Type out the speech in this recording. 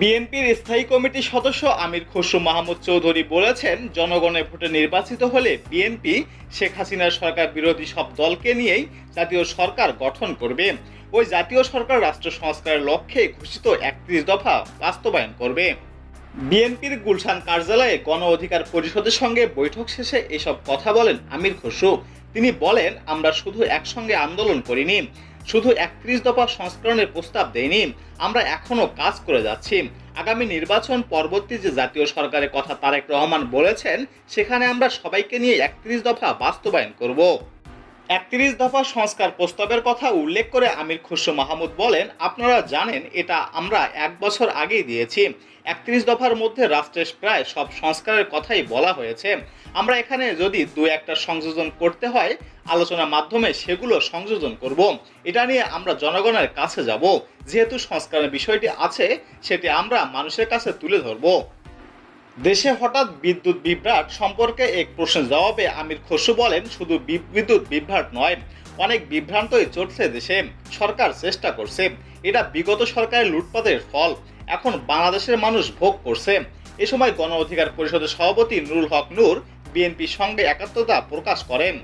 বিএনপির স্থায়ী কমিটির সদস্য আমির খসরু মাহমুদ চৌধুরী বলেছেন, জনগণের ভোটে নির্বাচিত হলে বিএনপি শেখ হাসিনার সরকার বিরোধী সব দলকে নিয়েই জাতীয় সরকার গঠন করবে। ওই জাতীয় সরকার রাষ্ট্র সংস্কারের লক্ষ্যে ঘোষিত ৩১ দফা বাস্তবায়ন করবে। বিএনপির গুলশান কার্যালয়ে গণ অধিকার পরিষদের সঙ্গে বৈঠক শেষে এসব কথা বলেন আমির খসরু। তিনি বলেন, আমরা শুধু একসঙ্গে আন্দোলন করিনি, শুধু ৩১ দফা সংস্করণের প্রস্তাব দেয়নি, আমরা এখনো কাজ করে যাচ্ছি। আগামী নির্বাচন পরবর্তী যে জাতীয় সরকারের কথা তারেক রহমান বলেছেন, সেখানে আমরা সবাইকে নিয়ে ৩১ দফা বাস্তবায়ন করব। ৩১ দফা সংস্কার প্রস্তাবের কথা উল্লেখ করে আমির খসরু মাহমুদ বলেন, আপনারা জানেন এটা আমরা ১ বছর আগেই দিয়েছি। ৩১ দফার মধ্যে রাষ্ট্রের প্রায় সব সংস্কারের কথাই বলা হয়েছে। আমরা এখানে যদি দু একটা সংযোজন করতে হয়, আলোচনার মাধ্যমে সেগুলো সংযোজন করব। এটা নিয়ে আমরা জনগণের কাছে যাব। যেহেতু সংস্কারের বিষয়টি আছে, সেটি আমরা মানুষের কাছে তুলে ধরব। দেশে হঠাৎ বিদ্যুৎ বিভ্রাট সম্পর্কে এক প্রশ্নের জবাবে আমির খসরু বলেন, শুধু বিদ্যুৎ বিভ্রাট নয়, অনেক বিভ্রান্তই চলছে দেশে। সরকার চেষ্টা করছে, এটা বিগত সরকারের লুটপাটের ফল, এখন বাংলাদেশের মানুষ ভোগ করছে। এ সময় গণ অধিকার পরিষদের সভাপতি নুরুল হক নূর বিএনপির সঙ্গে একাত্মতা প্রকাশ করেন।